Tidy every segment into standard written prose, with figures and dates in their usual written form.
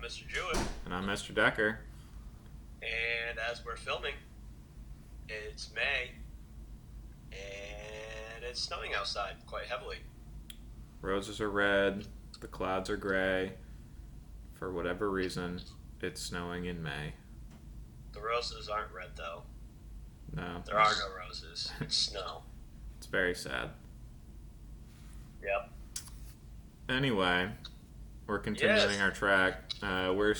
Mr. Jewett, And I'm Mr. Decker. and as we're filming, it's May, and it's snowing outside quite heavily. Roses are red, the clouds are gray. For whatever reason, it's snowing in May. The roses aren't red, though. No, There are no roses. It's snow. it's very sad. Yep. Anyway, we're continuing Yes. our track. We're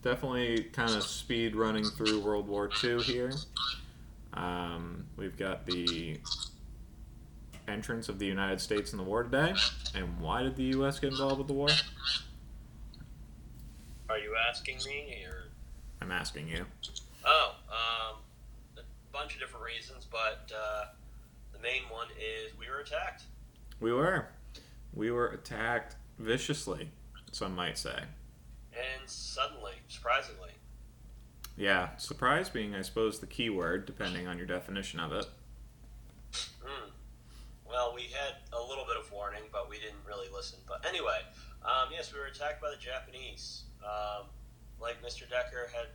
definitely kind of speed running through World War II here. We've got the entrance of the United States in the war today. And why did the U.S. get involved with the war? Are you asking me, or? I'm asking you. Oh, a bunch of different reasons, but the main one is we were attacked. We were. We were attacked viciously, some might say. And suddenly, surprisingly. Yeah, surprise being, I suppose, the key word, depending on your definition of it. Hmm. Well, we had a little bit of warning, but we didn't really listen. But anyway, yes, we were attacked by the Japanese. Like Mr. Decker had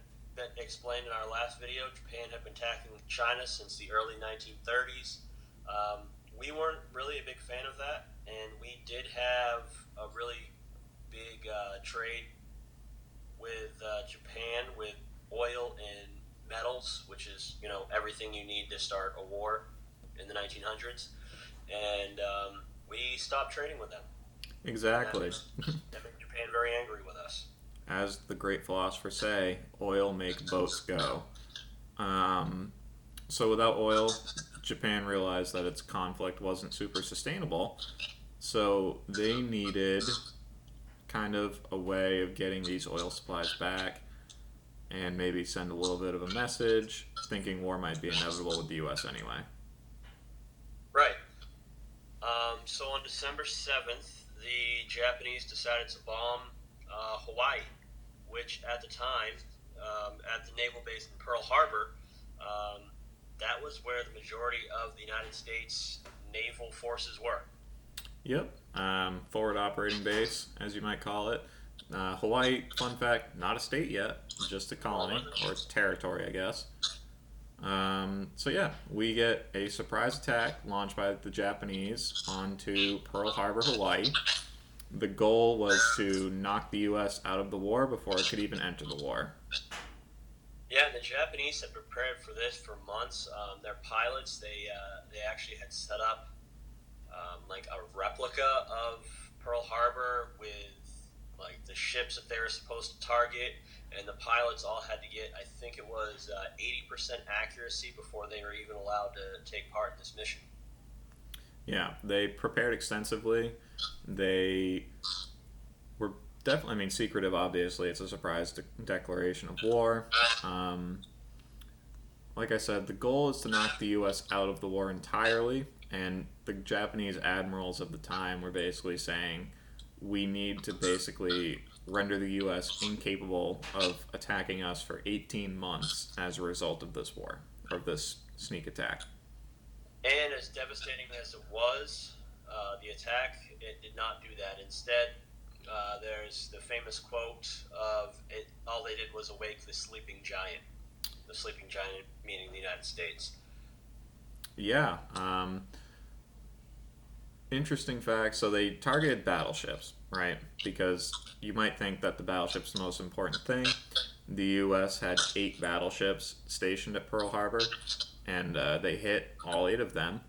explained in our last video, Japan had been attacking China since the early 1930s. We weren't really a big fan of that, and we did have a really big trade with Japan with oil and metals, which is everything you need to start a war in the 1900s, and we stopped trading with them. Exactly. That made Japan very angry with us. As the great philosophers say, oil make boats go. So without oil, Japan realized that its conflict wasn't super sustainable. So they needed kind of a way of getting these oil supplies back and maybe send a little bit of a message, thinking war might be inevitable with the U.S. anyway. Right. So on December 7th, the Japanese decided to bomb Hawaii, which at the time, at the naval base in Pearl Harbor, that was where the majority of the United States naval forces were. Yep. Forward operating base, as you might call it. Hawaii, fun fact, not a state yet, just a colony, or territory, I guess. So yeah, we get a surprise attack launched by the Japanese onto Pearl Harbor, Hawaii. The goal was to knock the U.S. out of the war before it could even enter the war. Yeah, and the Japanese had prepared for this for months. Their pilots, they actually had set up like a replica of Pearl Harbor with like the ships that they were supposed to target, and the pilots all had to get, I think it was 80% accuracy before they were even allowed to take part in this mission. Yeah, they prepared extensively. They were definitely, I mean, secretive, obviously. It's a surprise declaration of war. Like I said, the goal is to knock the U.S. out of the war entirely, and the Japanese admirals of the time were basically saying, we need to basically render the U.S. incapable of attacking us for 18 months as a result of this war, or this sneak attack. And as devastating as it was, the attack, it did not do that. Instead, there's the famous quote of it, all they did was awake the sleeping giant. The sleeping giant meaning the United States. Yeah. Interesting fact. So they targeted battleships, right? Because you might think that the battleship's the most important thing. The U.S. had 8 battleships stationed at Pearl Harbor, and they hit all 8 of them.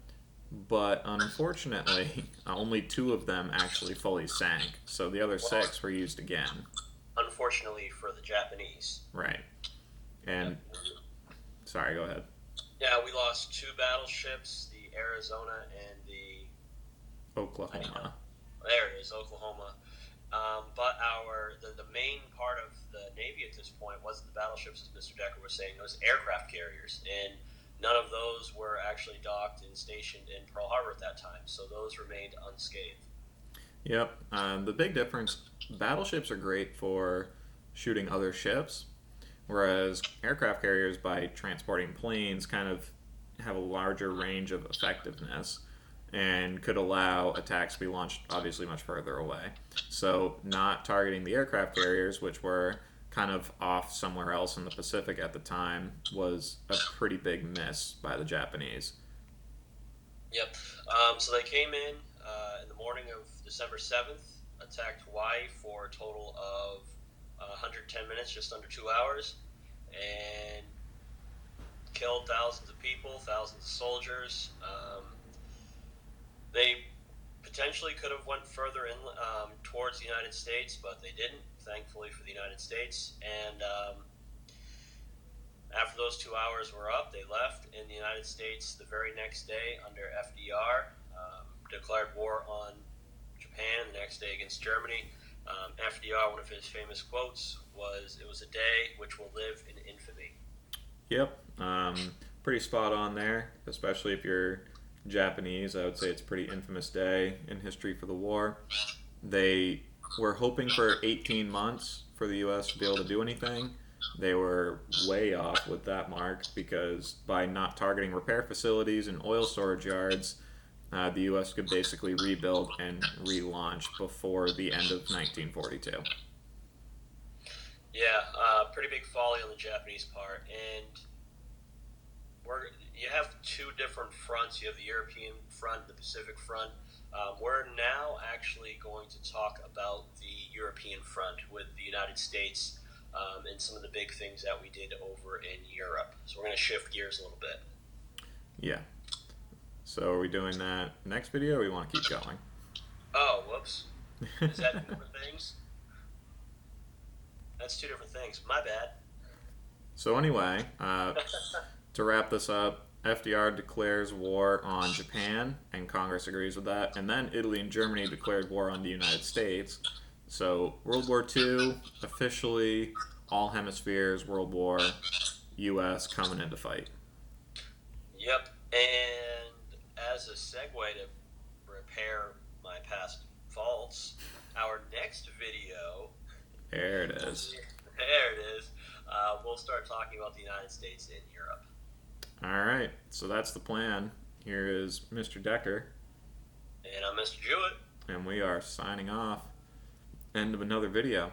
But unfortunately, only 2 of them actually fully sank. So the other Well, 6 were used again. unfortunately for the Japanese. Right. Yep. And, sorry, go ahead. Yeah, we lost 2 battleships, the Arizona and the Oklahoma. there it is, Oklahoma. But the main part of the Navy at this point wasn't the battleships, as Mr. Decker was saying. It was aircraft carriers, and none of those were actually docked and stationed in Pearl Harbor at that time, so those remained unscathed. Yep. The big difference, battleships are great for shooting other ships, whereas aircraft carriers, by transporting planes, kind of have a larger range of effectiveness. and could allow attacks to be launched obviously much further away. So, not targeting the aircraft carriers, which were kind of off somewhere else in the Pacific at the time, was a pretty big miss by the Japanese. Yep. So they came in the morning of December 7th, attacked Hawaii for a total of 110 minutes, just under 2 hours, and killed thousands of people, thousands of soldiers. They potentially could have went further in towards the United States, but they didn't, thankfully for the United States. And after those 2 hours were up, they left, and the United States the very next day under FDR declared war on Japan, the next day against Germany. FDR, one of his famous quotes was, "It was a day which will live in infamy." Yep, pretty spot on there, especially if you're Japanese. I would say it's a pretty infamous day in history for the war. They were hoping for 18 months for the U.S. to be able to do anything. They were way off with that mark because by not targeting repair facilities and oil storage yards, the U.S. could basically rebuild and relaunch before the end of 1942. Yeah, pretty big folly on the Japanese part, and you have two different fronts. You have the European front, the Pacific front. We're now actually going to talk about the European front with the United States and some of the big things that we did over in Europe. So we're going to shift gears a little bit. Yeah. So are we doing that next video, or we want to keep going? Oh, whoops. Is that two different things? That's two different things. My bad. So anyway, to wrap this up, FDR declares war on Japan, and Congress agrees with that. And then Italy and Germany declared war on the United States. So World War II, officially all hemispheres, World War, U.S. coming into fight. Yep. And as a segue to repair my past faults, our next video... There it is. There it is. We'll start talking about the United States and Europe. All right, so that's the plan. Here is Mr. Decker. And I'm Mr. Jewett. And we are signing off. End of another video.